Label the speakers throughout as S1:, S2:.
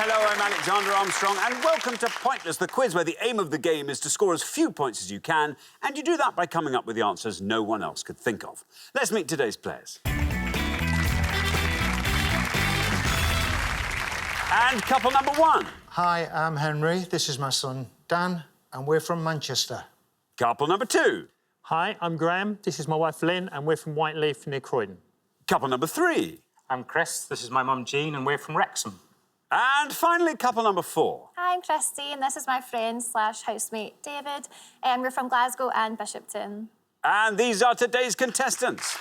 S1: hello, I'm Alexander Armstrong, and welcome to Pointless, the quiz where the aim of the game is to score as few points as you can, and you do that by coming up with the answers no one else could think of. Let's meet today's players. And couple number one.
S2: Hi, I'm Henry. This is my son, Dan, and we're from Manchester.
S1: Couple number two.
S3: Hi, I'm Graham. This is my wife, Lynn, and we're from Whiteleaf near Croydon.
S1: Couple number three.
S4: I'm Chris. This is my mum, Jean, and we're from Wrexham.
S1: And finally, couple number four.
S5: Hi, I'm Christy, and this is my friend slash housemate, David. We're from Glasgow and Bishopton.
S1: And these are today's contestants.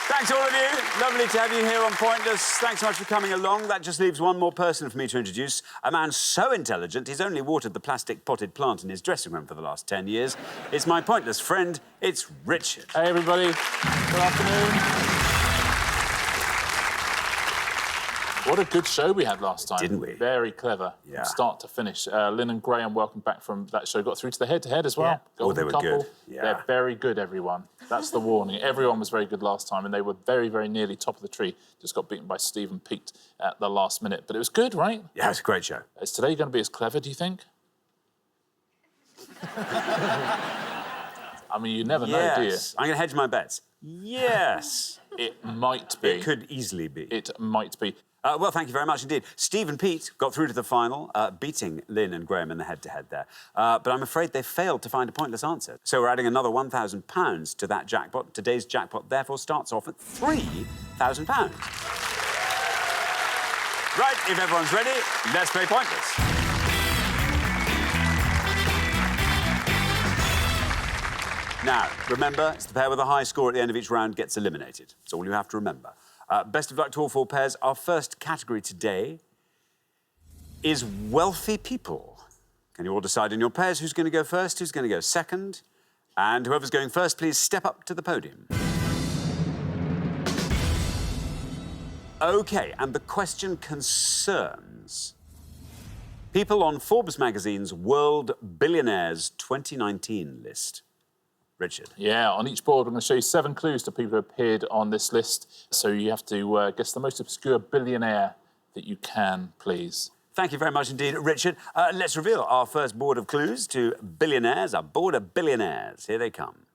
S1: Thanks, all of you. Lovely to have you here on Pointless. Thanks so much for coming along. That just leaves one more person for me to introduce. A man so intelligent, he's only watered the plastic potted plant in his dressing room for the last 10 years. It's my Pointless friend, it's Richard.
S6: Hey, everybody. Good afternoon. What a good show we had last time.
S1: Didn't we?
S6: Very clever.
S1: Yeah.
S6: From start to finish. Lynn and Graham, welcome back from that show. Got through to the head-to-head as well.
S3: Yeah.
S6: Golden
S1: they were
S6: couple.
S1: good. Yeah.
S6: They're very good, everyone. That's the warning. Everyone was very good last time, and they were very, very nearly top of the tree. Just got beaten by Steve and Pete at the last minute. But it was good, right?
S1: Yeah, it's a great show.
S6: Is today going to be as clever, do you think? I mean, you never know, do you?
S1: Yes. I'm going to hedge my bets. Yes.
S6: It might be.
S1: It could easily be.
S6: It might be.
S1: Well, thank you very much indeed. Steve and Pete got through to the final, beating Lynn and Graham in the head-to-head there. But I'm afraid they failed to find a pointless answer. So we're adding another £1,000 to that jackpot. Today's jackpot, therefore, starts off at £3,000. Right, if everyone's ready, let's play Pointless. Now, remember, it's the pair with a high score at the end of each round gets eliminated. That's all you have to remember. Best of luck to all four pairs. Our first category today is wealthy people. Can you all decide in your pairs who's going to go first, who's going to go second? And whoever's going first, please step up to the podium. OK, and the question concerns people on Forbes magazine's World Billionaires 2019 list. Richard.
S6: Yeah, on each board, I'm going to show you 7 clues to people who appeared on this list. So you have to guess the most obscure billionaire that you can, please.
S1: Thank you very much indeed, Richard. Let's reveal our first board of clues to billionaires, our board of billionaires. Here they come.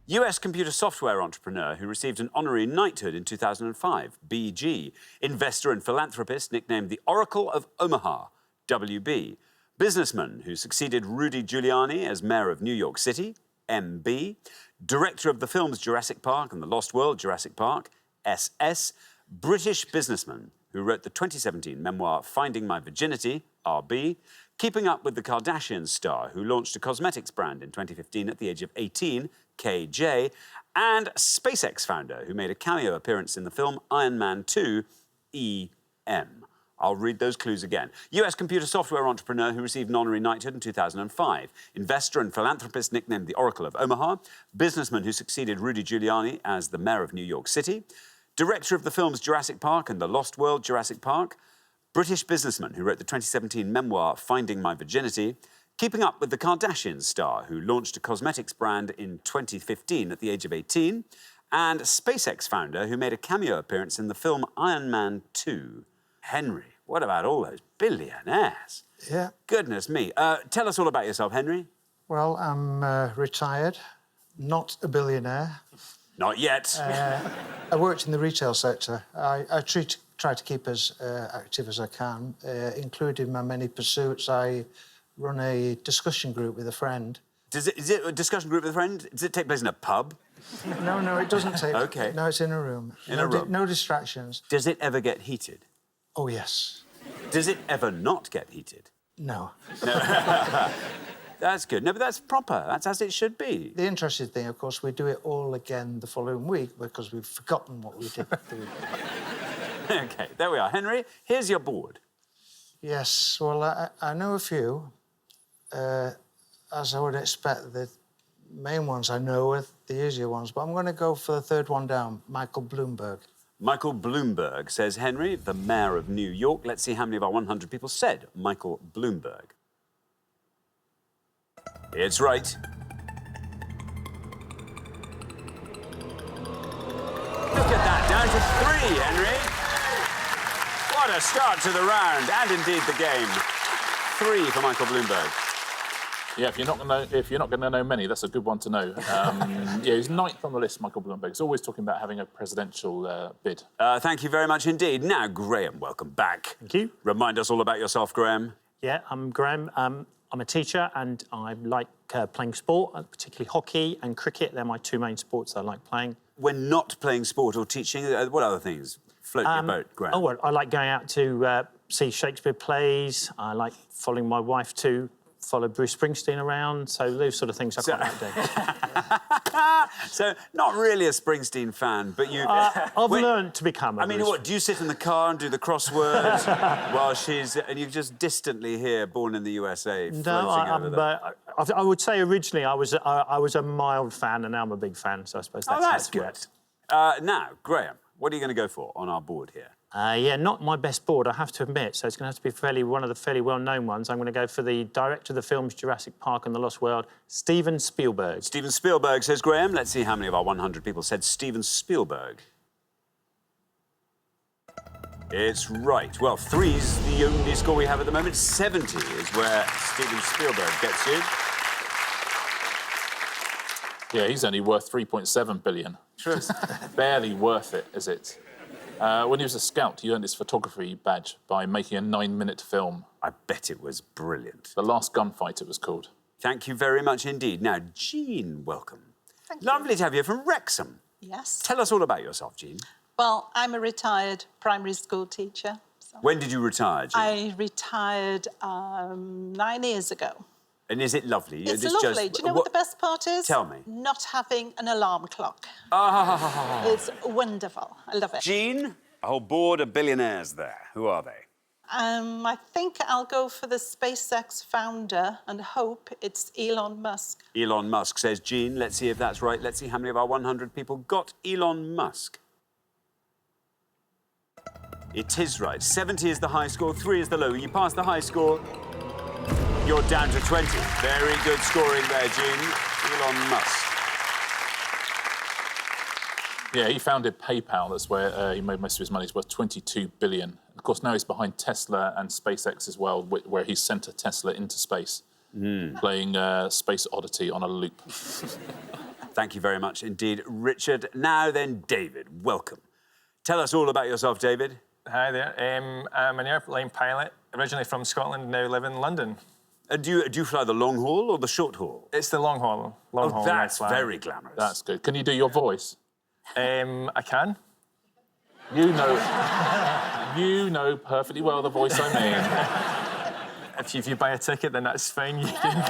S1: US computer software entrepreneur who received an honorary knighthood in 2005, BG. Investor and philanthropist nicknamed the Oracle of Omaha, WB. Businessman who succeeded Rudy Giuliani as mayor of New York City, MB. Director of the films Jurassic Park and The Lost World, Jurassic Park, SS. British businessman who wrote the 2017 memoir Finding My Virginity, RB. Keeping Up with the Kardashians star who launched a cosmetics brand in 2015 at the age of 18, KJ. And SpaceX founder who made a cameo appearance in the film Iron Man 2, EM. I'll read those clues again. US computer software entrepreneur who received an honorary knighthood in 2005. Investor and philanthropist nicknamed the Oracle of Omaha. Businessman who succeeded Rudy Giuliani as the mayor of New York City. Director of the films Jurassic Park and The Lost World, Jurassic Park. British businessman who wrote the 2017 memoir Finding My Virginity. Keeping Up with the Kardashians star who launched a cosmetics brand in 2015 at the age of 18. And SpaceX founder who made a cameo appearance in the film Iron Man 2. Henry, what about all those billionaires?
S2: Yeah.
S1: Goodness me. Tell us all about yourself, Henry.
S2: Well, I'm retired, not a billionaire.
S1: Not yet.
S2: I worked in the retail sector. I try to keep as active as I can, including my many pursuits. I run a discussion group with a friend.
S1: Is it a discussion group with a friend? Does it take place in a pub?
S2: No, it doesn't take...
S1: OK.
S2: No, it's in a room.
S1: In a room.
S2: No distractions.
S1: Does it ever get heated?
S2: Oh, yes.
S1: Does it ever not get heated?
S2: No.
S1: That's good. No, but that's proper. That's as it should be.
S2: The interesting thing, of course, we do it all again the following week because we've forgotten what we did.
S1: OK, there we are. Henry, here's your board.
S2: Yes, well, I know a few. As I would expect, the main ones I know are the easier ones, but I'm going to go for the third one down, Michael Bloomberg.
S1: Michael Bloomberg, says Henry, the mayor of New York. Let's see how many of our 100 people said Michael Bloomberg. It's right. Look at that, down to 3, Henry. What a start to the round, and indeed the game. 3 for Michael Bloomberg.
S6: Yeah, if you're not going to know many, that's a good one to know. Yeah, he's 9th on the list, Michael Bloomberg. He's always talking about having a presidential bid.
S1: Thank you very much indeed. Now, Graham, welcome back.
S3: Thank you.
S1: Remind us all about yourself, Graham.
S3: Yeah, I'm Graham. I'm a teacher and I like playing sport, particularly hockey and cricket. They're my 2 main sports I like playing.
S1: When not playing sport or teaching, what other things float your boat, Graham?
S3: Oh, well, I like going out to see Shakespeare plays. I like following my wife to follow Bruce Springsteen around. So those sort of things I quite like doing.
S1: So, not really a Springsteen fan, but you...
S3: I've learned to become a
S1: I mean,
S3: Bruce.
S1: what, do you sit in the car and do the crossword while she's... And you just distantly hear Born in the USA floating over there?
S3: I would say originally I was a mild fan and now I'm a big fan, so I suppose that's how
S1: that's
S3: it's
S1: good.
S3: worked.
S1: Now, Graham, what are you going to go for on our board here?
S3: Yeah, not my best board, I have to admit. So it's going to have to be one of the fairly well-known ones. I'm going to go for the director of the films Jurassic Park and The Lost World, Steven Spielberg.
S1: Steven Spielberg, says Graham. Let's see how many of our 100 people said Steven Spielberg. It's right. Well, 3's the only score we have at the moment. 70 is where Steven Spielberg gets you.
S6: Yeah, he's only worth 3.7 billion. Barely worth it, is it? When he was a scout, he earned his photography badge by making a 9-minute film.
S1: I bet it was brilliant.
S6: The Last Gunfight, it was called.
S1: Thank you very much indeed. Now, Jean, welcome.
S7: Thank you.
S1: Lovely to have you from Wrexham.
S7: Yes.
S1: Tell us all about yourself, Jean.
S7: Well, I'm a retired primary school teacher. So
S1: When did you retire, Jean?
S7: I retired 9 years ago.
S1: And is it lovely?
S7: It's lovely. Do you know what the best part is?
S1: Tell me.
S7: Not having an alarm clock.
S1: Ah.
S7: It's wonderful. I love it.
S1: Jean, a whole board of billionaires there. Who are they?
S7: I think I'll go for the SpaceX founder and hope it's Elon Musk.
S1: Elon Musk, says Jean. Let's see if that's right. Let's see how many of our 100 people got Elon Musk. It is right. 70 is the high score, 3 is the low. You pass the high score, you're down to 20. Very good scoring there, Jean. Elon Musk.
S6: Yeah, he founded PayPal. That's where he made most of his money. It's worth 22 billion. Of course, now he's behind Tesla and SpaceX as well, where he sent a Tesla into space, playing Space Oddity on a loop.
S1: Thank you very much indeed, Richard. Now then, David, welcome. Tell us all about yourself, David.
S8: Hi there. I'm an airline pilot, originally from Scotland, now live in London.
S1: Do you fly the long haul or the short haul?
S8: It's the long haul. Long haul.
S1: That's
S8: fly.
S1: very glamorous.
S6: That's good. Can you do your voice?
S8: I can.
S6: You know perfectly well the voice I mean.
S8: If you buy a ticket, then that's fine. You can.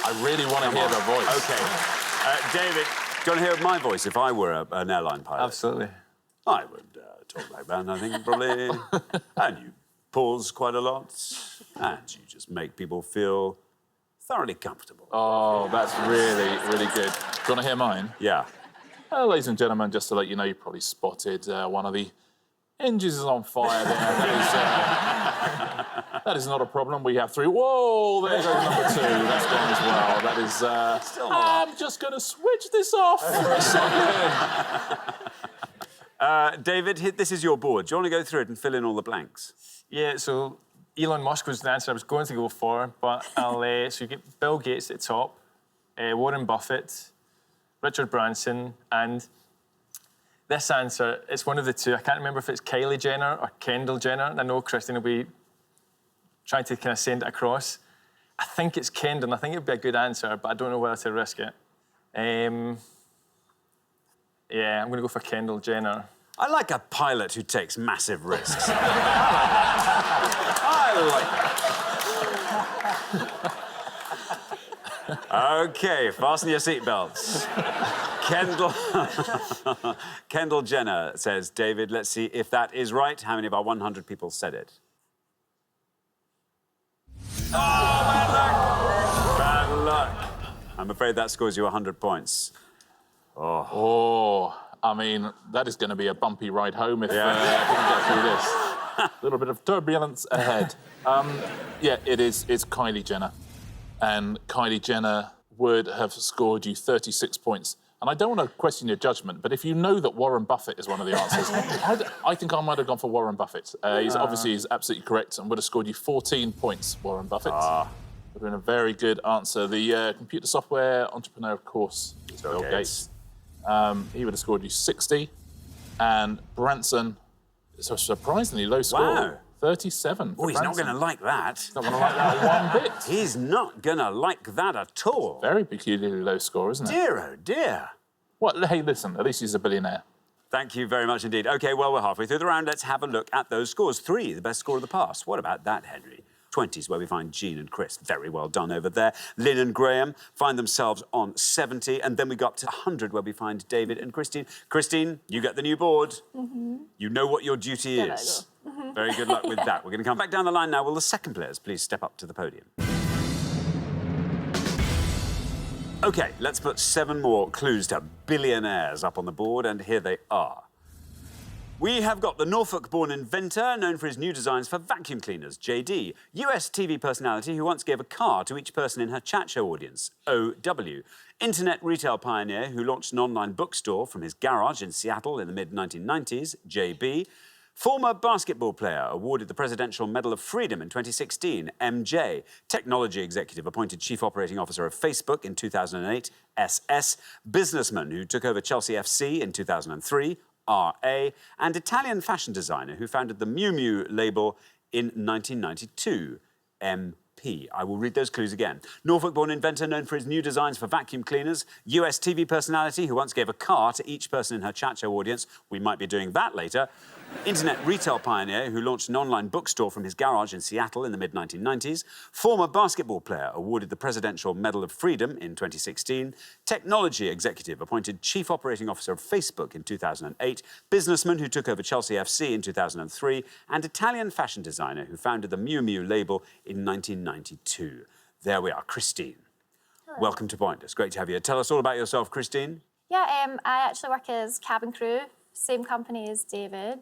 S6: I really want to hear the voice.
S1: OK. David, do you want to hear my voice if I were an airline pilot?
S8: Absolutely.
S1: I would talk like that, I think, probably. And you pause quite a lot. And you just make people feel thoroughly comfortable.
S6: Oh, that's really, really good. Do you want to hear mine?
S1: Yeah.
S6: Ladies and gentlemen, just to let you know, you probably spotted one of the engines is on fire there. That is not a problem. We have 3. Whoa, there goes number 2. That's gone as well. That is...
S1: Still
S6: I'm just going to switch this off for a second.
S1: David, this is your board. Do you want to go through it and fill in all the blanks?
S8: Yeah, so Elon Musk was the answer I was going to go for, but so you get Bill Gates at the top, Warren Buffett, Richard Branson, and this answer, it's one of the 2. I can't remember if it's Kylie Jenner or Kendall Jenner, and I know Christine will be trying to kind of send it across. I think it's Kendall, and I think it'd be a good answer, but I don't know whether to risk it. Yeah, I'm going to go for Kendall Jenner.
S1: I like a pilot who takes massive risks. I like that. OK, fasten your seatbelts. Kendall Jenner says, David, let's see if that is right. How many of our 100 people said it? Oh, bad luck! Bad luck. I'm afraid that scores you 100 points.
S6: Oh, I mean, that is going to be a bumpy ride home if we can get through this. A little bit of turbulence ahead. Yeah, it's Kylie Jenner. And Kylie Jenner would have scored you 36 points And I don't want to question your judgment, but if you know that Warren Buffett is one of the answers, I think I might have gone for Warren Buffett. He's absolutely correct and would have scored you 14 points, Warren Buffett. Would have been a very good answer. The computer software entrepreneur, of course, is Bill Gates. He would have scored you 60. And Branson, it's a surprisingly low score.
S1: Wow.
S6: 37.
S1: Oh, he's not going to like that.
S6: He's not going to like that one bit.
S1: He's not going to like that at all.
S6: Very peculiarly low score, isn't it?
S1: Dear, oh dear.
S6: Well, hey, listen, at least he's a billionaire.
S1: Thank you very much indeed. OK, well, we're halfway through the round. Let's have a look at those scores. 3, the best score of the past. What about that, Henry? 20s, where we find Jean and Chris. Very well done over there. Lynn and Graham find themselves on 70. And then we got to 100, where we find David and Christine. Christine, you get the new board. You know what your duty is. Very good luck with that. We're going to come back down the line now. Will the second players please step up to the podium? OK, let's put 7 more clues to billionaires up on the board, and here they are. We have got the Norfolk-born inventor known for his new designs for vacuum cleaners, JD. US TV personality who once gave a car to each person in her chat show audience, OW. Internet retail pioneer who launched an online bookstore from his garage in Seattle in the mid-1990s, JB. Former basketball player awarded the Presidential Medal of Freedom in 2016, MJ. Technology executive appointed Chief Operating Officer of Facebook in 2008, SS. Businessman who took over Chelsea FC in 2003, RA, and Italian fashion designer who founded the Miu Miu label in 1992, MP. I will read those clues again. Norfolk-born inventor known for his new designs for vacuum cleaners. US TV personality who once gave a car to each person in her chat show audience. We might be doing that later. Internet retail pioneer who launched an online bookstore from his garage in Seattle in the mid-1990s. Former basketball player awarded the Presidential Medal of Freedom in 2016. Technology executive appointed Chief Operating Officer of Facebook in 2008. Businessman who took over Chelsea FC in 2003. And Italian fashion designer who founded the Miu Miu label in 1992. There we are, Christine.
S5: Hello.
S1: Welcome to Pointless. Great to have you. Tell us all about yourself, Christine.
S5: Yeah, I actually work as cabin crew, same company as David.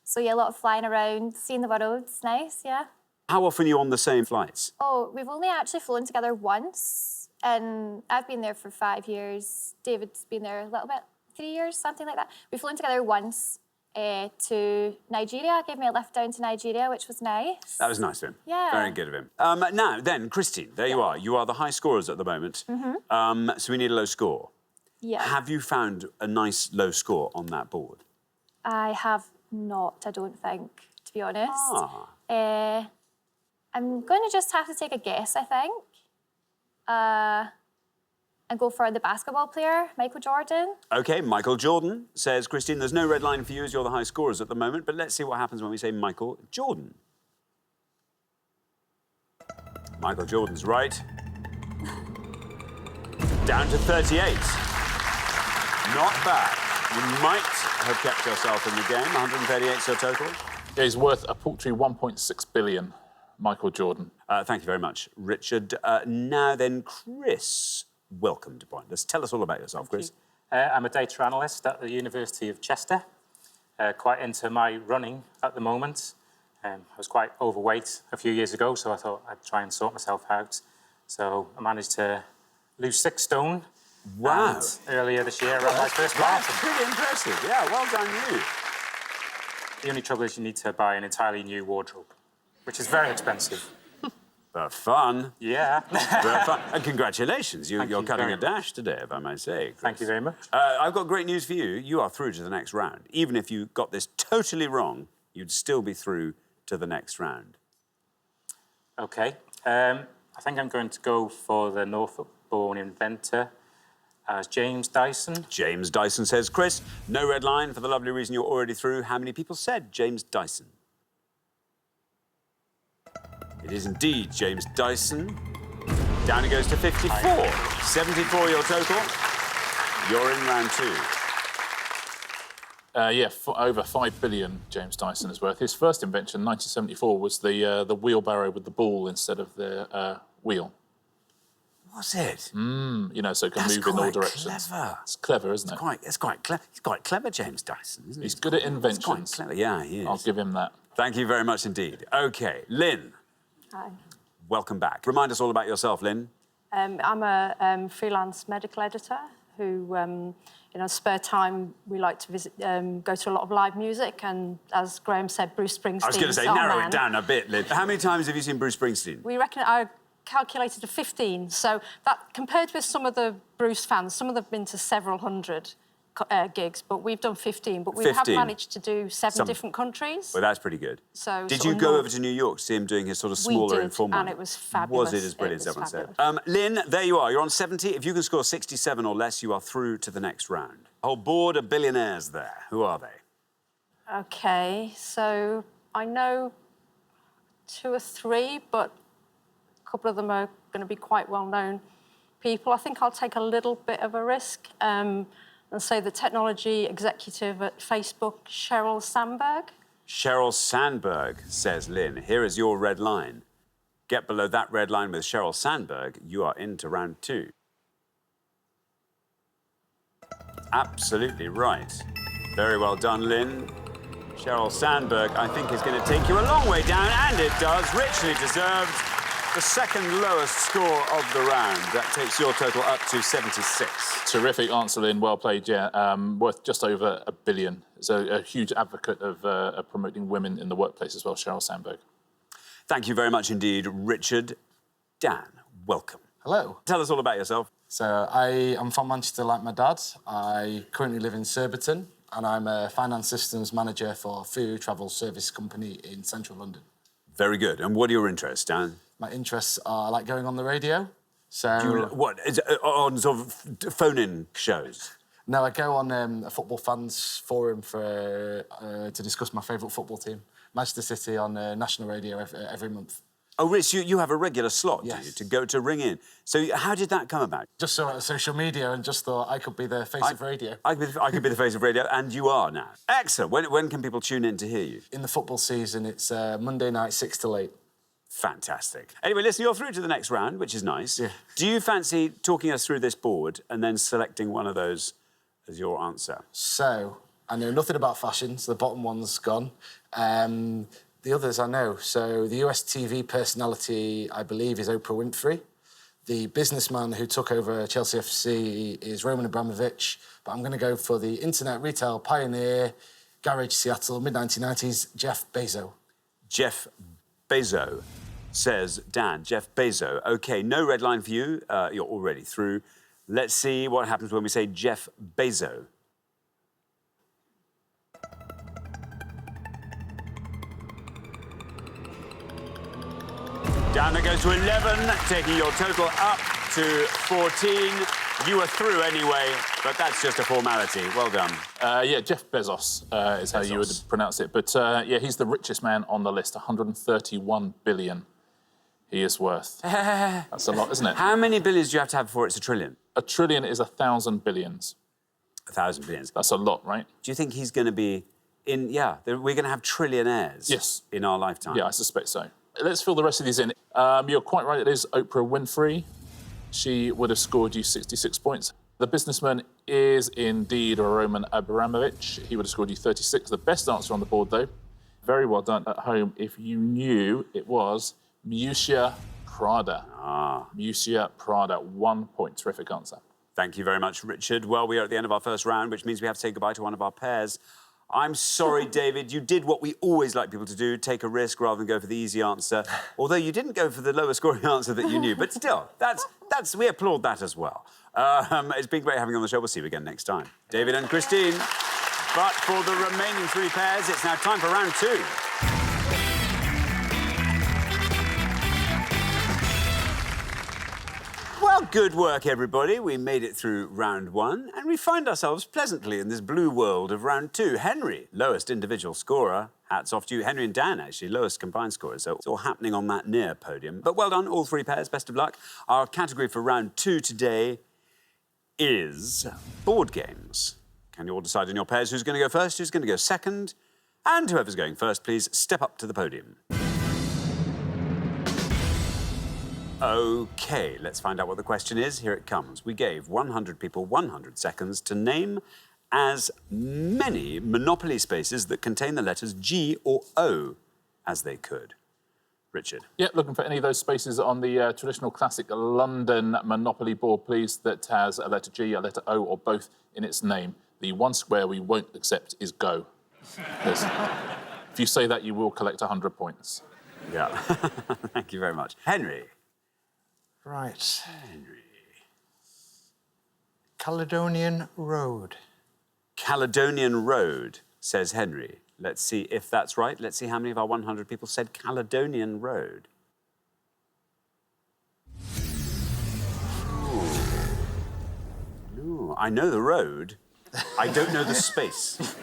S5: So yeah, a lot of flying around, seeing the world. It's nice, yeah.
S1: How often are you on the same flights?
S5: Oh, we've only actually flown together once, and I've been there for 5 years. David's been there a little bit, 3 years, something like that. We've flown together once to Nigeria. Gave me a lift down to Nigeria, which was nice.
S1: That was nice of him.
S5: Yeah.
S1: Very good of him. Now, then, Christine, there you are. You are the high scorers at the moment. So we need a low score.
S5: Yeah.
S1: Have you found a nice low score on that board?
S5: I have not, I don't think, to be honest. I'm going to just have to take a guess, I think. And go for the basketball player, Michael Jordan. OK, Michael Jordan says, Christine, there's no red line for you as you're the high scorers at the moment, but let's see what happens when we say Michael Jordan. Michael Jordan's right. Down to 38. Not bad. You might have kept yourself in the game. 138's your total.
S6: Yeah, he's worth a paltry 1.6 billion, Michael Jordan.
S1: Thank you very much, Richard. Now then, Chris, welcome to Pointless. Tell us all about yourself, Chris.
S4: I'm a data analyst at the University of Chester. Quite into my running at the moment. I was quite overweight a few years ago, so I thought I'd try and sort myself out. So I managed to lose 6 stone.
S1: Wow.
S4: And earlier this year, I ran my first
S1: That's
S4: marathon.
S1: pretty impressive. Yeah, well done you.
S4: The only trouble is you need to buy an entirely new wardrobe, which is very expensive.
S1: But fun.
S4: Yeah.
S1: But fun. And congratulations. You're
S4: you
S1: cutting
S4: very
S1: a dash today, if I may say, Chris.
S4: Thank you very much.
S1: I've got great news for you. You are through to the next round. Even if you got this totally wrong, you'd still be through to the next round.
S4: OK. I think I'm going to go for the Norfolk-born inventor as James Dyson.
S1: James Dyson says, Chris, no red line for the lovely reason you're already through. How many people said James Dyson? It is indeed James Dyson. Down it goes to 54. 74 your total. You're in round 2.
S6: Over 5 billion James Dyson is worth. His first invention, 1974, was the wheelbarrow with the ball instead of the wheel.
S1: Was it?
S6: You know, so it can
S1: That's
S6: move in all
S1: quite
S6: directions.
S1: clever.
S6: It's clever, isn't it?
S1: It's quite clever. He's quite clever, James Dyson, isn't he?
S6: He's good at
S1: It's
S6: inventions.
S1: quite clever. Yeah, he is.
S6: I'll give him that.
S1: Thank you very much indeed. OK, Lynn.
S9: Hi.
S1: Welcome back. Remind us all about yourself, Lynn.
S9: I'm a freelance medical editor who, in our spare time, we like to visit, go to a lot of live music. And as Graham said, Bruce Springsteen.
S1: I was going to say, narrow it down a bit, Lynn. How many times have you seen Bruce Springsteen?
S9: We reckon I calculated to 15. So that compared with some of the Bruce fans, some of them have been to several hundred gigs, but we've done 15. But we have managed to do seven different countries.
S1: Well, that's pretty good.
S9: So
S1: did you go over to New York to see him doing his sort of smaller informal?
S9: And it was fabulous.
S1: Was it as brilliant as everyone said? Lynn, there you are. You're on 70. If you can score 67 or less, you are through to the next round. A whole board of billionaires there. Who are they?
S9: OK, so I know 2 or 3, but a couple of them are going to be quite well-known people. I think I'll take a little bit of a risk and say the technology executive at Facebook, Sheryl Sandberg.
S1: Sheryl Sandberg, says Lynn. Here is your red line. Get below that red line with Sheryl Sandberg, you are into round 2. Absolutely right. Very well done, Lynn. Sheryl Sandberg, I think, is going to take you a long way down, and it does. Richly deserved. The second lowest score of the round. That takes your total up to 76.
S6: Terrific answer, Lynn. Well played, yeah. Worth just over $1 billion. It's a huge advocate of promoting women in the workplace as well, Sheryl Sandberg.
S1: Thank you very much indeed, Richard. Dan, welcome.
S10: Hello.
S1: Tell us all about yourself.
S10: So I am from Manchester like my dad. I currently live in Surbiton and I'm a finance systems manager for a food travel service company in central London.
S1: Very good. And what are your interests, Dan?
S10: My interests are I like going on the radio. So
S1: what is it, on sort of phone-in shows?
S10: No, I go on a football fans forum for to discuss my favourite football team, Manchester City, on national radio every month.
S1: Oh, Rich, you have a regular slot,
S10: yes,
S1: do you, to ring in. So how did that come about?
S10: Just saw it on social media and just thought I could be the face of radio.
S1: I could be the face of radio, and you are now. Excellent. When can people tune in to hear you?
S10: In the football season, it's Monday night, 6 till 8.
S1: Fantastic. Anyway, listen, you're through to the next round, which is nice.
S10: Yeah.
S1: Do you fancy talking us through this board and then selecting one of those as your answer?
S10: So, I know nothing about fashion, so the bottom one's gone. The others I know. So, the US TV personality, I believe, is Oprah Winfrey. The businessman who took over Chelsea FC is Roman Abramovich. But I'm going to go for the internet retail pioneer, Garage Seattle, mid-1990s, Jeff Bezos.
S1: Jeff Bezos, says Dan. Jeff Bezos. OK, no red line for you. You're already through. Let's see what happens when we say Jeff Bezos. Down that goes to 11, taking your total up to 14. You were through anyway, but that's just a formality. Well done.
S6: Yeah, Jeff Bezos is how you would pronounce it. But yeah, he's the richest man on the list, 131 billion he is worth. That's a lot, isn't it?
S1: How many billions do you have to have before it's a trillion?
S6: A trillion is 1,000 billions.
S1: 1,000 billions.
S6: That's a lot, right?
S1: Do you think he's going to be in... Yeah, we're going to have trillionaires
S6: yes,
S1: in our lifetime?
S6: Yeah, I suspect so. Let's fill the rest of these in. You're quite right, it is Oprah Winfrey. She would have scored you 66 points. The businessman is indeed Roman Abramovich. He would have scored you 36. The best answer on the board, though. Very well done at home. If you knew, it was Miuccia Prada. Miuccia Prada, 1 point. Terrific answer.
S1: Thank you very much, Richard. Well, we are at the end of our first round, which means we have to say goodbye to one of our pairs. I'm sorry, David, you did what we always like people to do, take a risk rather than go for the easy answer. Although you didn't go for the lower scoring answer that you knew. But still, we applaud that as well. It's been great having you on the show. We'll see you again next time. David and Christine. But for the remaining 3 pairs, it's now time for round 2. Well, good work, everybody. We made it through round 1, and we find ourselves pleasantly in this blue world of round 2. Henry, lowest individual scorer. Hats off to you. Henry and Dan, actually, lowest combined scorers. So it's all happening on that near podium. But well done, all 3 pairs. Best of luck. Our category for round 2 today is board games. Can you all decide in your pairs who's going to go first, who's going to go second? And whoever's going first, please step up to the podium. OK, let's find out what the question is. Here it comes. We gave 100 people 100 seconds to name as many Monopoly spaces that contain the letters G or O as they could. Richard.
S6: Yep, looking for any of those spaces on the traditional classic London Monopoly board, please, that has a letter G, a letter O, or both in its name. The one square we won't accept is go. Because if you say that, you will collect 100 points.
S1: Yeah. Thank you very much. Henry.
S2: Right.
S1: Henry.
S2: Caledonian Road.
S1: Caledonian Road, says Henry. Let's see if that's right. Let's see how many of our 100 people said Caledonian Road. Ooh, I know the road. I don't know the space.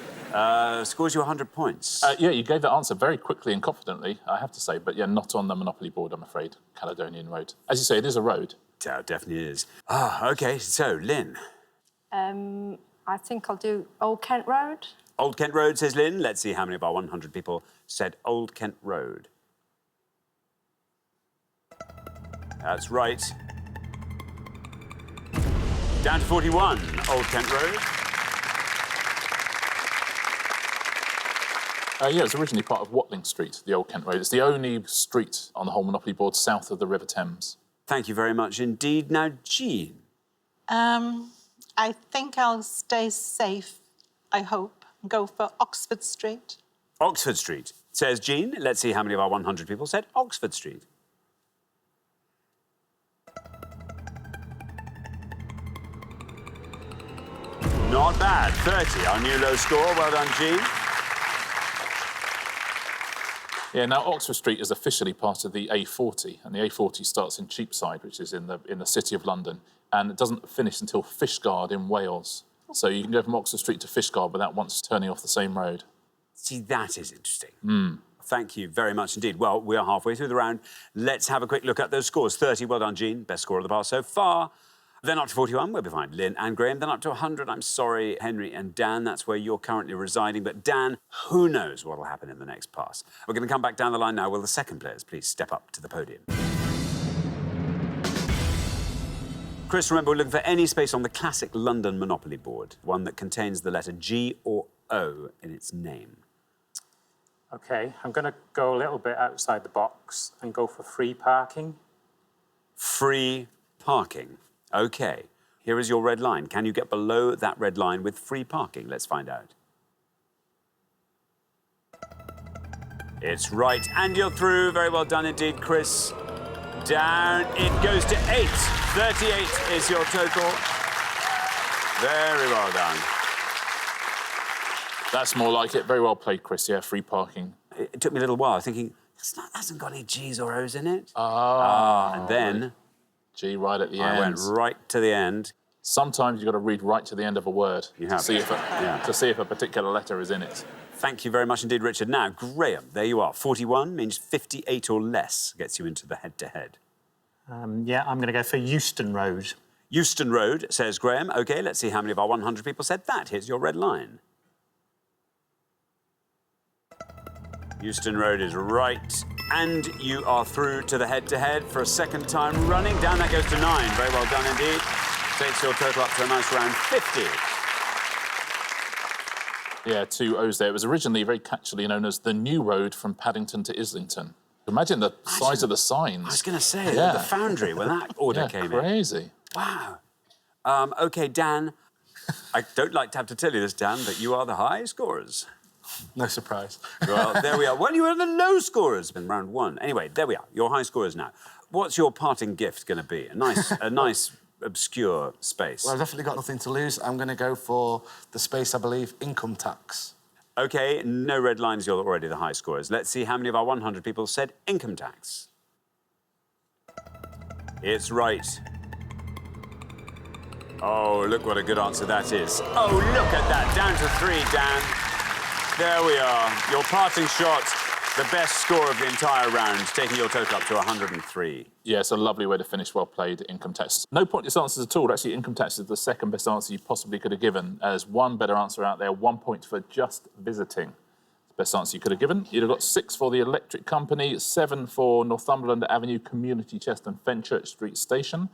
S1: Scores you 100 points.
S6: Yeah, you gave that answer very quickly and confidently, I have to say, but yeah, not on the Monopoly board, I'm afraid. Caledonian Road. As you say, it is a road.
S1: Yeah, it definitely is. OK, so, Lynn.
S9: I think I'll do Old Kent Road.
S1: Old Kent Road, says Lynn. Let's see how many of our 100 people said Old Kent Road. That's right. Down to 41, Old Kent Road.
S6: Yeah, it was originally part of Watling Street, the Old Kent Road. It's the only street on the whole Monopoly board south of the River Thames.
S1: Thank you very much indeed. Now, Jean.
S7: I think I'll stay safe, I hope, and go for Oxford Street.
S1: Oxford Street, says Jean. Let's see how many of our 100 people said Oxford Street. Not bad. 30, our new low score. Well done, Jean.
S6: Yeah, now Oxford Street is officially part of the A40, and the A40 starts in Cheapside, which is in the city of London, and it doesn't finish until Fishguard in Wales. So you can go from Oxford Street to Fishguard without once turning off the same road.
S1: See, that is interesting. Thank you very much indeed. Well, we are halfway through the round. Let's have a quick look at those scores. 30, well done, Jean. Best score of the bar so far. Then up to 41, we'll be fine. Lynn and Graham. Then up to 100, I'm sorry, Henry and Dan. That's where you're currently residing. But Dan, who knows what will happen in the next pass. We're going to come back down the line now. Will the second players please step up to the podium? Chris, remember, we're looking for any space on the classic London Monopoly board, one that contains the letter G or O in its name.
S4: OK, I'm going to go a little bit outside the box and go for free parking.
S1: Free parking. OK. Here is your red line. Can you get below that red line with free parking? Let's find out. It's right. And you're through. Very well done indeed, Chris. Down it goes to 8. 38 is your total. Very well done.
S6: That's more like it. Very well played, Chris. Yeah, free parking.
S1: It took me a little while thinking, that hasn't got any G's or O's in it. And then...
S6: G right at the end.
S1: I went right to the end.
S6: Sometimes you've got to read right to the end of a word
S1: to see
S6: if a particular letter is in it.
S1: Thank you very much indeed, Richard. Now, Graham, there you are. 41 means 58 or less gets you into the head-to-head.
S3: Yeah, I'm going to go for Euston Road.
S1: Euston Road, says Graham. OK, let's see how many of our 100 people said that. Here's your red line. Euston Road is right. And you are through to the head-to-head for a second time running. Down that goes to 9. Very well done indeed. Takes your total up to a nice round 50.
S6: Yeah, 2 O's there. It was originally very catchily known as the New Road from Paddington to Islington. Imagine the size of the signs.
S1: I was going to say, the Foundry, when that order came in.
S6: Crazy.
S1: Wow. OK, Dan, I don't like to have to tell you this, Dan, but you are the high scorers.
S10: No surprise.
S1: Well, there we are. Well, you were the low scorers in round 1. Anyway, there we are. Your high scorers now. What's your parting gift going to be? A nice, obscure space.
S10: Well, I've definitely got nothing to lose. I'm going to go for the space, I believe, income tax.
S1: OK, no red lines. You're already the high scorers. Let's see how many of our 100 people said income tax. It's right. Oh, look what a good answer that is. Oh, look at that. Down to 3, Dan. There we are. Your parting shot, the best score of the entire round, taking your total up to 103.
S6: Yeah, it's a lovely way to finish. Well played, income tax. No pointless answers at all. Actually, income tax is the second best answer you possibly could have given. There's one better answer out there, 1 point for just visiting. Best answer you could have given. You'd have got 6 for the electric company, 7 for Northumberland Avenue Community Chest and Fenchurch Street Station.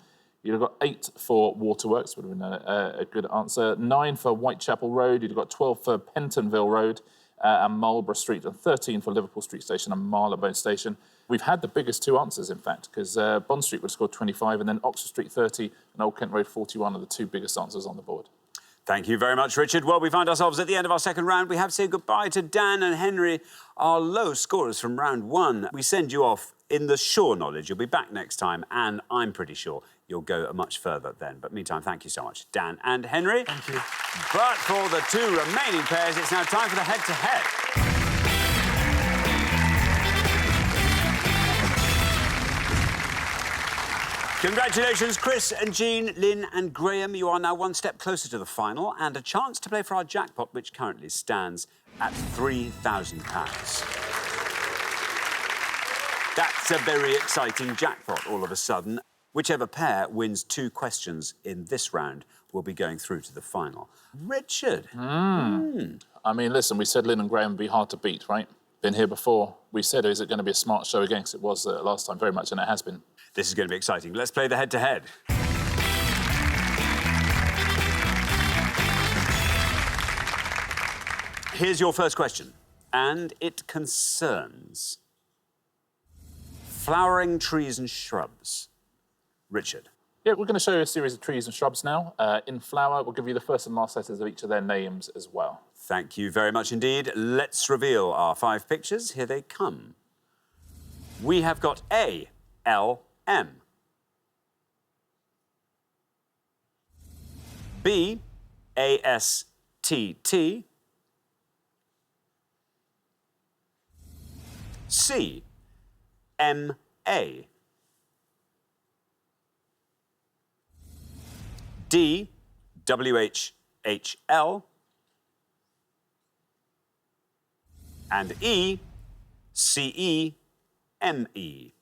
S6: You'd have got 8 for Waterworks, would have been a good answer. 9 for Whitechapel Road. You'd have got 12 for Pentonville Road and Marlborough Street, and 13 for Liverpool Street Station and Marylebone Station. We've had the biggest two answers, in fact, because Bond Street would have scored 25, and then Oxford Street 30 and Old Kent Road 41 are the two biggest answers on the board.
S1: Thank you very much, Richard. Well, we find ourselves at the end of our second round. We have to say goodbye to Dan and Henry, our low scorers from round one. We send you off in the sure knowledge you'll be back next time, and I'm pretty sure you'll go much further then. But meantime, thank you so much, Dan and Henry.
S2: Thank you.
S1: But for the two remaining pairs, it's now time for the head-to-head. Congratulations, Chris and Jean, Lynn and Graham. You are now one step closer to the final and a chance to play for our jackpot, which currently stands at £3,000. That's a very exciting jackpot all of a sudden. Whichever pair wins 2 questions in this round will be going through to the final. Richard.
S6: I mean, listen, we said Lynn and Graham would be hard to beat, right? Been here before. We said, is it going to be a smart show again? Because it was last time very much, and it has been.
S1: This is going to be exciting. Let's play the head-to-head. Here's your first question, and it concerns flowering trees and shrubs. Richard.
S6: Yeah, we're going to show you a series of trees and shrubs now. In flower, we'll give you the first and last letters of each of their names as well.
S1: Thank you very much indeed. Let's reveal our 5 pictures. Here they come. We have got A, L, M. B, A, S, T, T. C, M, A. D, W, H, H, L. And E, C, E, M, E.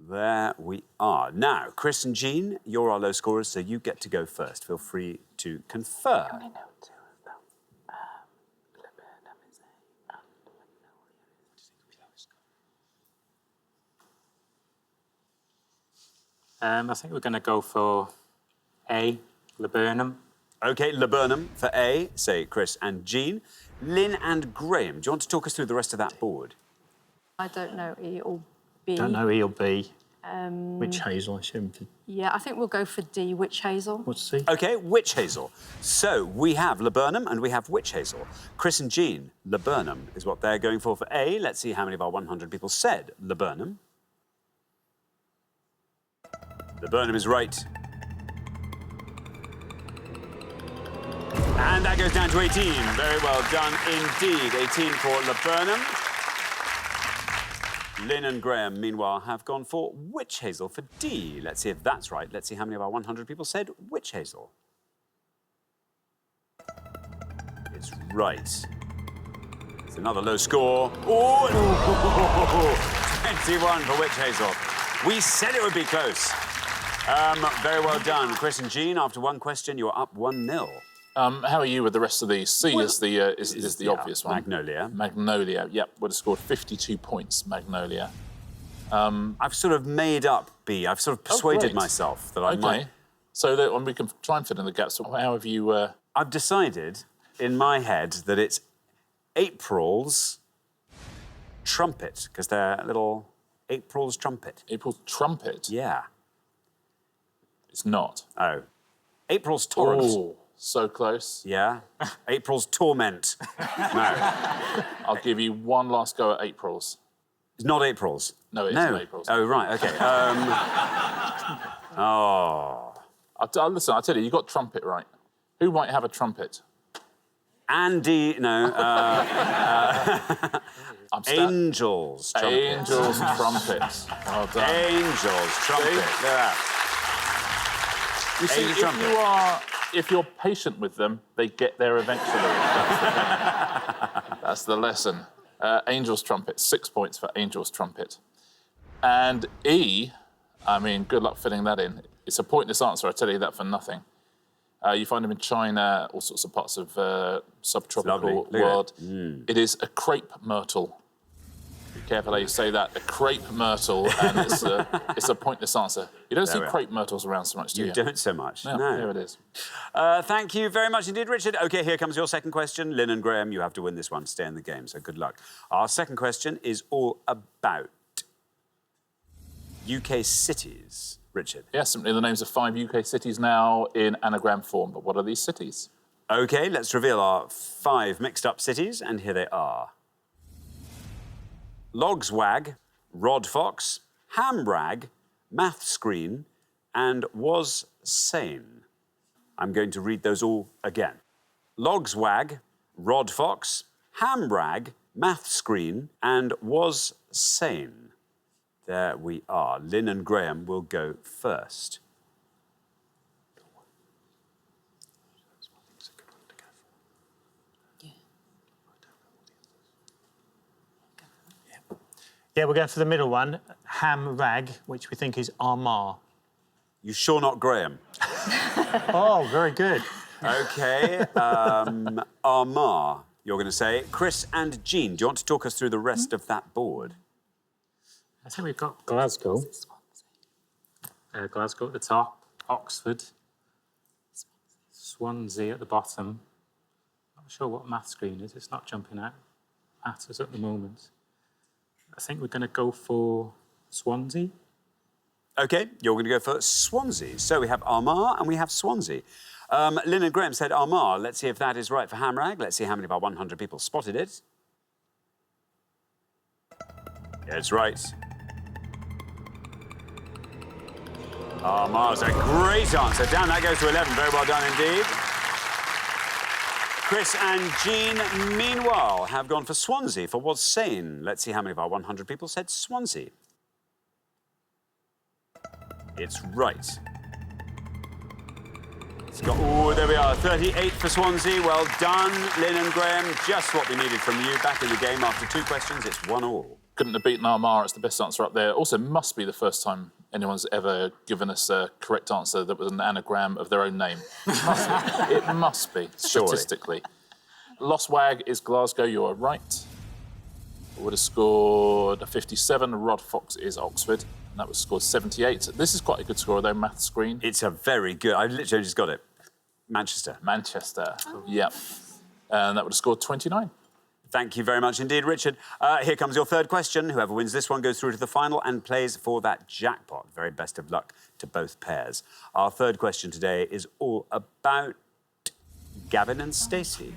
S1: There we are. Now, Chris and Jean, you're our low scorers, so you get to go first. Feel free to confer.
S7: I only know 2 of them. Laburnum is A and Magnolia.
S4: I think we're going to go for A, laburnum.
S1: OK, laburnum for A, say Chris and Jean. Lynn and Graham, do you want to talk us through the rest of that board?
S9: I don't know E or B.
S3: Don't know E or B. Witch hazel, I assume.
S9: Yeah, I think we'll go for D, witch hazel.
S3: What's C?
S1: OK, witch hazel. So we have laburnum and we have witch hazel. Chris and Jean, laburnum is what they're going for A. Let's see how many of our 100 people said laburnum. Laburnum is right. And that goes down to 18. Very well done indeed. 18 for laburnum. Lynn and Graham, meanwhile, have gone for witch hazel for D. Let's see if that's right. Let's see how many of our 100 people said witch hazel. It's right. It's another low score. Oh, 21 for witch hazel. We said it would be close. Very well done. Chris and Jean, after one question, you're up 1-0.
S6: How are you with the rest of these? C is the obvious one.
S1: Magnolia.
S6: Magnolia, yep, would have scored 52 points, Magnolia.
S1: I've sort of made up B. I've sort of persuaded myself that I might.
S6: So that when we can try and fit in the gaps, how have you...
S1: I've decided in my head that it's April's trumpet, because they're little April's trumpet.
S6: April's trumpet?
S1: Yeah.
S6: It's not.
S1: Oh. April's torrent.
S6: Oh. So close.
S1: Yeah. April's torment. No.
S6: I'll give you one last go at April's.
S1: It's not April's.
S6: No, it isn't April's.
S1: Oh, right, OK.
S6: Listen, I'll tell you, you got trumpet right. Who might have a trumpet?
S1: Andy, no. Angel's trumpet.
S6: Angel's trumpet. Well done.
S1: Angel's trumpet. Look at that.
S6: You see, if you're patient with them, they get there eventually. That's the lesson. Angel's trumpet, 6 points for Angel's trumpet. And E, I mean, good luck filling that in. It's a pointless answer, I tell you that for nothing. You find them in China, all sorts of parts of subtropical world. It is a crepe myrtle. Careful how you say that. A crepe myrtle, and it's a pointless answer. You don't see crepe myrtles around so much, do you?
S1: You don't so much, no.
S6: There it is.
S1: Thank you very much indeed, Richard. OK, here comes your second question. Lynn and Graham, you have to win this one to stay in the game, so good luck. Our second question is all about UK cities. Richard.
S6: Yes, simply the names of 5 UK cities now in anagram form. But what are these cities?
S1: OK, let's reveal our 5 mixed-up cities, and here they are. Logswag, Rodfox, Hambrag, Math Screen, and Was Sane. I'm going to read those all again. Logswag, Rodfox, Hambrag, Math Screen, and Was Sane. There we are. Lynn and Graham will go first.
S3: Yeah, we're going for the middle one, Hamrag, which we think is Armagh.
S1: You sure not Graham?
S3: Oh, very good.
S1: OK, Armagh, you're going to say. Chris and Jean, do you want to talk us through the rest of that board?
S4: I think we've got Glasgow. Glasgow at the top, Oxford, Swansea at the bottom. Not sure what Math Screen is. It's not jumping out at us at the moment. I think we're going to go for Swansea.
S1: OK, you're going to go for Swansea. So we have Armagh and we have Swansea. Lynn and Graham said Armagh. Let's see if that is right for Hamrag. Let's see how many of our 100 people spotted it. Yeah, it's right. Armagh's a great answer. Down that goes to 11. Very well done indeed. Chris and Jean, meanwhile, have gone for Swansea for Was Sane. Let's see how many of our 100 people said Swansea. It's right. It's got, oh, there we are, 38 for Swansea. Well done, Lynn and Graham. Just what we needed from you back in the game after 2 questions. It's 1-1.
S6: Couldn't have beaten Armagh. It's the best answer up there. Also, must be the first time anyone's ever given us a correct answer that was an anagram of their own name. It must be, statistically. Lostwag is Glasgow. You are right. Would have scored a 57. Rodfox is Oxford. And that was scored 78. This is quite a good score, though, Math Screen.
S1: It's a very good... I literally just got it. Manchester.
S6: Manchester. Oh. Yep. And that would have scored 29.
S1: Thank you very much indeed, Richard. Here comes your third question. Whoever wins this one goes through to the final and plays for that jackpot. Very best of luck to both pairs. Our third question today is all about Gavin and Stacey.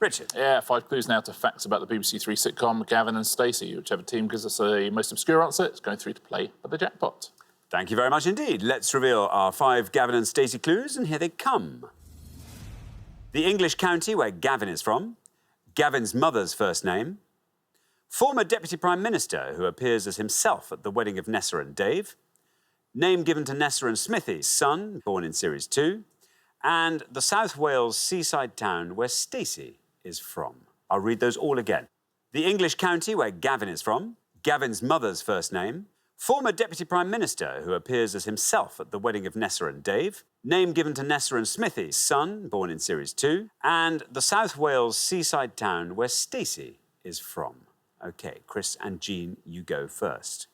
S1: Richard.
S6: Yeah, 5 clues now to facts about the BBC Three sitcom Gavin and Stacey. Whichever team gives us the most obscure answer, it's going through to play for the jackpot.
S1: Thank you very much indeed. Let's reveal our 5 Gavin and Stacey clues, and here they come. The English county where Gavin is from, Gavin's mother's first name, former Deputy Prime Minister who appears as himself at the wedding of Nessa and Dave, name given to Nessa and Smithy's son, born in Series 2, and the South Wales seaside town where Stacey is from. I'll read those all again. The English county where Gavin is from, Gavin's mother's first name, former Deputy Prime Minister who appears as himself at the wedding of Nessa and Dave, name given to Nessa and Smithy's son, born in Series 2, and the South Wales seaside town where Stacey is from. OK, Chris and Jean, you go first.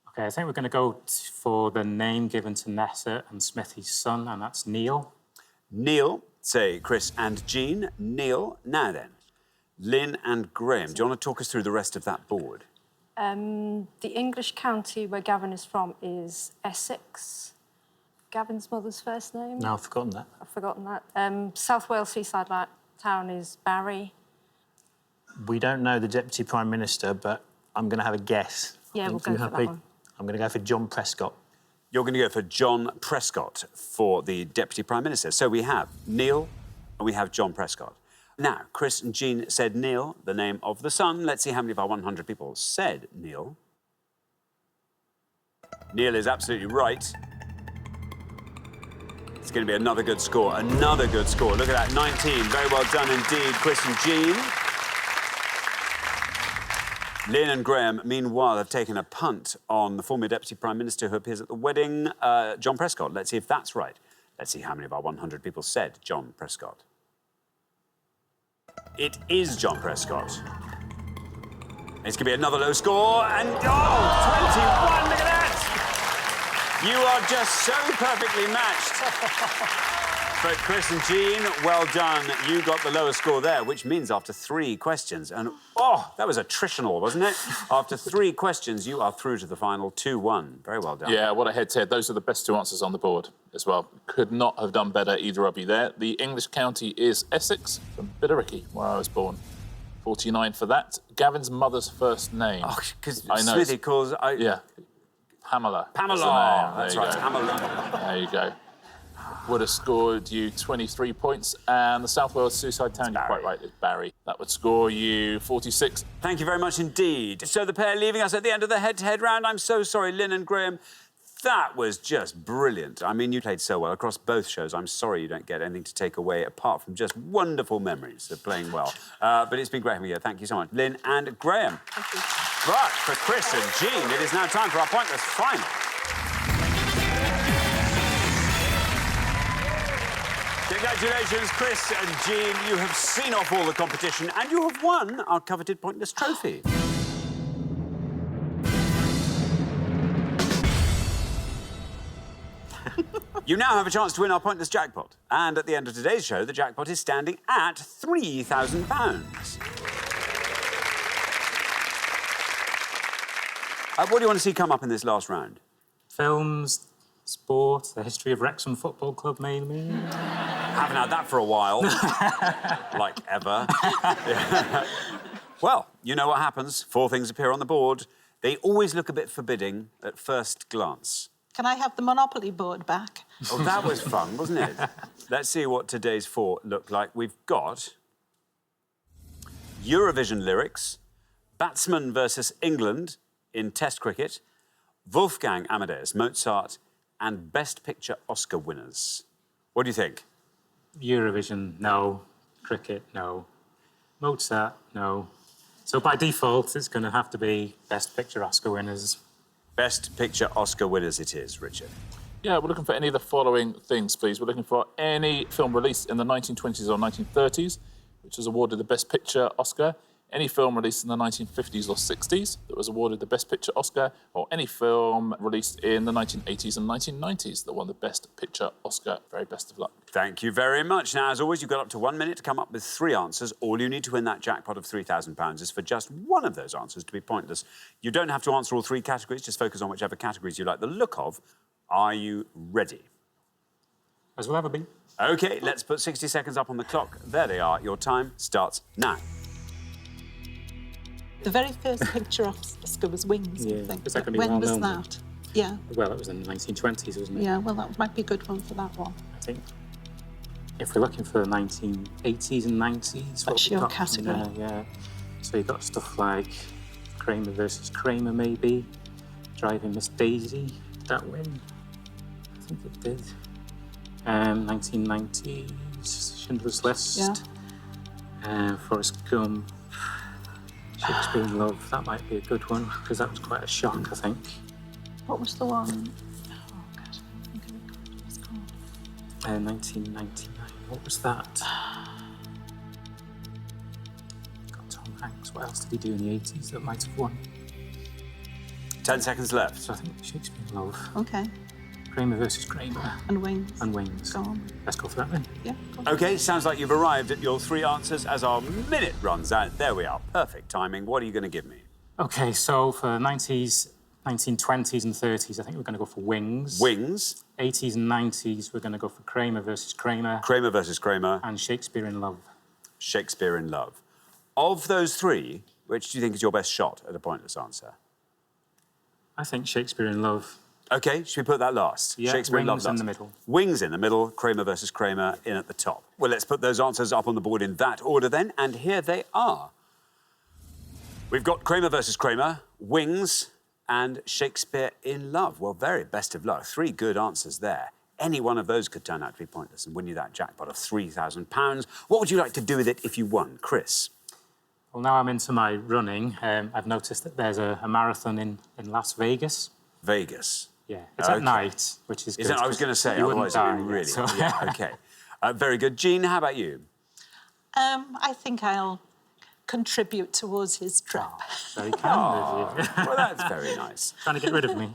S4: OK, I think we're going to go for the name given to Nessa and Smithy's son, and that's Neil.
S1: Neil, say Chris and Jean. Neil. Now then, Lynn and Graham, do you want to talk us through the rest of that board?
S9: The English county where Gavin is from is Essex. Gavin's mother's first name?
S3: No, I've forgotten that.
S9: I've forgotten that. South Wales seaside town is Barry.
S3: We don't know the Deputy Prime Minister, but I'm going to have a guess.
S9: Yeah, we'll go for that one.
S3: I'm going to go for John Prescott.
S1: You're going to go for John Prescott for the Deputy Prime Minister. So we have Neil and we have John Prescott. Now, Chris and Jean said Neil, the name of the son. Let's see how many of our 100 people said Neil. Neil is absolutely right. It's going to be another good score, another good score. Look at that, 19. Very well done indeed, Chris and Jean. Lynn and Graham, meanwhile, have taken a punt on the former Deputy Prime Minister who appears at the wedding, John Prescott. Let's see if that's right. Let's see how many of our 100 people said John Prescott. It is John Prescott. It's going to be another low score, and 21, look at that! You are just so perfectly matched. But Chris and Jean, well done. You got the lowest score there, which means after 3 questions, and that was attritional, wasn't it? After 3 questions, you are through to the final 2-1. Very well done.
S6: Yeah, what a head-to-head. Those are the best 2 answers on the board as well. Could not have done better, either of you there. The English county is Essex, from Billericay, where I was born. 49 for that. Gavin's mother's first name.
S1: Oh, because Smithy calls...
S6: Yeah. Pamela.
S1: Pamela. That's right,
S6: go.
S1: Pamela.
S6: There you go. Would have scored you 23 points, and the South Wales suicide town, you're quite right, is Barry. That would score you 46.
S1: Thank you very much indeed. So the pair leaving us at the end of the head-to-head round. I'm so sorry, Lynn and Graham. That was just brilliant. I mean, you played so well across both shows. I'm sorry you don't get anything to take away apart from just wonderful memories of playing well. But it's been great having you here. Thank you so much, Lynn and Graham.
S7: Thank you.
S1: But for Chris and Jean, it is now time for our pointless final. Congratulations, Chris and Jean. You have seen off all the competition and you have won our coveted Pointless trophy. You now have a chance to win our Pointless jackpot. And at the end of today's show, the jackpot is standing at £3,000. What do you want to see come up in this last round?
S4: Films, sport, the history of Wrexham Football Club, maybe.
S1: Haven't had that for a while. Like ever. Yeah. Well, you know what happens. 4 things appear on the board. They always look a bit forbidding at first glance.
S7: Can I have the Monopoly board back?
S1: Oh, that was fun, wasn't it? Let's see what today's 4 look like. We've got Eurovision lyrics, batsman versus England in Test cricket, Wolfgang Amadeus Mozart, and Best Picture Oscar winners. What do you think?
S4: Eurovision, no. Cricket, no. Mozart, no. So by default, it's going to have to be Best Picture Oscar winners.
S1: Best Picture Oscar winners it is, Richard.
S6: Yeah, we're looking for any of the following things, please. We're looking for any film released in the 1920s or 1930s, which was awarded the Best Picture Oscar, any film released in the 1950s or 60s that was awarded the Best Picture Oscar, or any film released in the 1980s and 1990s that won the Best Picture Oscar. Very best of luck.
S1: Thank you very much. Now, as always, you've got up to 1 minute to come up with 3 answers. All you need to win that jackpot of £3,000 is for just one of those answers to be pointless. You don't have to answer all 3 categories. Just focus on whichever categories you like the look of. Are you ready?
S4: As we'll ever be.
S1: OK, let's put 60 seconds up on the clock. There they are. Your time starts now.
S7: The very first picture Oscar was Wings,
S4: Yeah,
S7: I think.
S4: is that gonna be
S7: When
S4: well
S7: was
S4: known then?
S7: that? Yeah.
S4: Well, it was in the 1920s, wasn't it?
S7: Yeah, well, that might be a good one for that one.
S4: I think. If we're looking for the 1980s and 90s...
S7: That's your category.
S4: Yeah. So you've got stuff like Kramer versus Kramer, maybe. Driving Miss Daisy. Did that win? I think it did. 1990s, Schindler's List.
S7: Yeah.
S4: Forrest Gump. Shakespeare in Love, that might be a good one, because that was quite a shock, I think.
S7: What was the one? Oh, God, I think I recall what it was called.
S4: 1999, what was that? Got Tom Hanks, what else did he do in the 80s that might have won?
S1: 10 seconds left.
S4: So I think Shakespeare in Love.
S7: OK.
S4: Kramer versus Kramer.
S7: And Wings.
S4: And Wings.
S7: Go on.
S4: Let's go for that then.
S7: Yeah, go on.
S1: OK, sounds like you've arrived at your 3 answers as our minute runs out. There we are. Perfect timing. What are you going to give me?
S4: OK, so for 90s, 1920s and 30s, I think we're going to go for Wings.
S1: Wings.
S4: 80s and 90s, we're going to go for Kramer versus Kramer.
S1: Kramer versus Kramer.
S4: And Shakespeare in Love.
S1: Shakespeare in Love. Of those 3, which do you think is your best shot at a pointless answer?
S4: I think Shakespeare in Love.
S1: OK, should we put that last?
S4: Yeah,
S1: Shakespeare in Love
S4: Wings in
S1: last.
S4: the middle.
S1: Wings in the middle, Kramer versus Kramer in at the top. Well, let's put those answers up on the board in that order then, and here they are. We've got Kramer versus Kramer, Wings, and Shakespeare in Love. Well, very best of luck. 3 good answers there. Any one of those could turn out to be pointless and win you that jackpot of £3,000. What would you like to do with it if you won, Chris?
S4: Well, now I'm into my running. I've noticed that there's a marathon in Las Vegas.
S1: Vegas.
S4: Yeah, it's at night, which is good.
S1: I was going to say,
S4: you wouldn't
S1: otherwise it
S4: die.
S1: would really...
S4: So.
S1: Yeah, OK. Very good. Jean, how about you?
S7: I think I'll contribute towards his trip.
S4: Very kind of you.
S1: Well, that's very nice.
S4: Trying to get rid of me.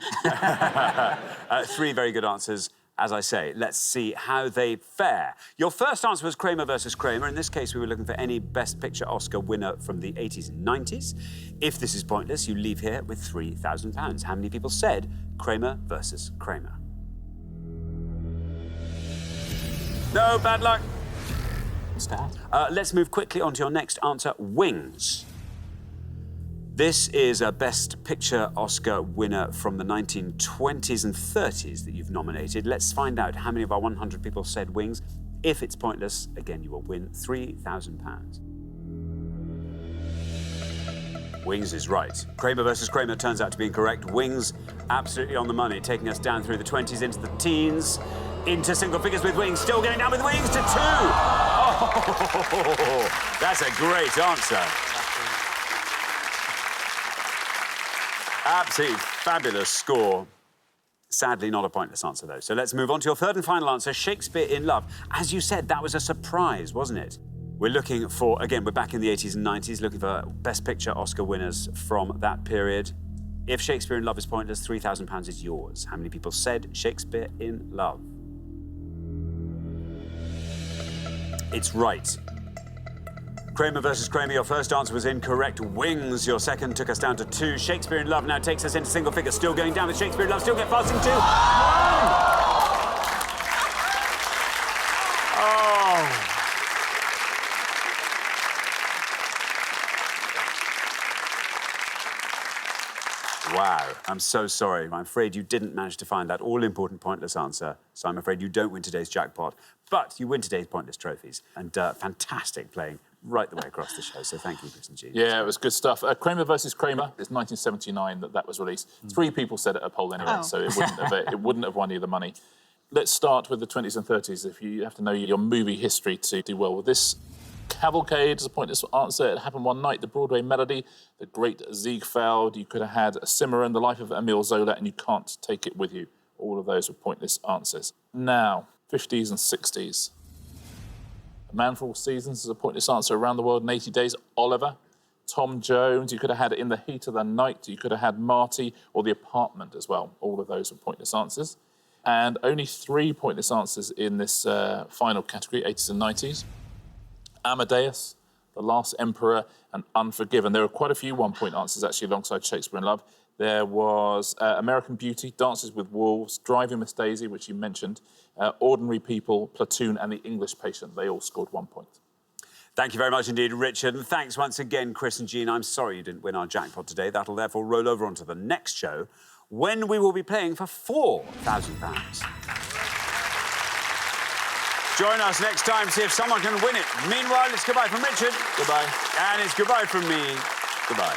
S1: 3 very good answers. As I say, let's see how they fare. Your first answer was Kramer versus Kramer. In this case, we were looking for any Best Picture Oscar winner from the 80s and 90s. If this is pointless, you leave here with £3,000. How many people said Kramer versus Kramer? No, bad luck.
S4: Start.
S1: Let's move quickly on to your next answer, Wings. This is a Best Picture Oscar winner from the 1920s and 30s that you've nominated. Let's find out how many of our 100 people said Wings. If it's pointless, again, you will win £3,000. Wings is right. Kramer versus Kramer turns out to be incorrect. Wings, absolutely on the money, taking us down through the 20s into the teens, into single figures with Wings, still going down with Wings to 2. Oh, that's a great answer. Absolutely fabulous score. Sadly, not a pointless answer, though. So let's move on to your third and final answer, Shakespeare in Love. As you said, that was a surprise, wasn't it? We're looking for, again, we're back in the 80s and 90s, looking for Best Picture Oscar winners from that period. If Shakespeare in Love is pointless, £3,000 is yours. How many people said Shakespeare in Love? It's right. Kramer versus Kramer, your first answer was incorrect. Wings, your second, took us down to 2. Shakespeare in Love now takes us into single figures. Still going down with Shakespeare in Love, still get passing 2. Oh. Wow, I'm so sorry. I'm afraid you didn't manage to find that all-important pointless answer, so I'm afraid you don't win today's jackpot. But you win today's pointless trophies, and fantastic playing right the way across the show, so thank you, Chris and Jean.
S6: Yeah, it was good stuff. Kramer versus Kramer, it's 1979 that was released. 3 people said it at a poll anyway, so it wouldn't have won you the money. Let's start with the 20s and 30s. If you have to know your movie history to do well with this. Cavalcade is a pointless answer. It happened one night. The Broadway Melody, The Great Ziegfeld. You could have had Cimarron, The Life of Emile Zola, and You Can't Take It With You. All of those were pointless answers. Now, 50s and 60s. A Man for All Seasons is a pointless answer. Around the World in 80 Days, Oliver. Tom Jones, you could have had In the Heat of the Night. You could have had Marty or The Apartment as well. All of those were pointless answers. And only 3 pointless answers in this final category, 80s and 90s. Amadeus, The Last Emperor, and Unforgiven. There were quite a few one-point answers, actually, alongside Shakespeare in Love. There was American Beauty, Dances with Wolves, Driving Miss Daisy, which you mentioned, Ordinary People, Platoon, and The English Patient. They all scored 1 point.
S1: Thank you very much indeed, Richard. And thanks once again, Chris and Jean. I'm sorry you didn't win our jackpot today. That'll therefore roll over onto the next show, when we will be playing for £4,000. Join us next time to see if someone can win it. Meanwhile, it's goodbye from Richard.
S6: Goodbye.
S1: And it's goodbye from me. Goodbye.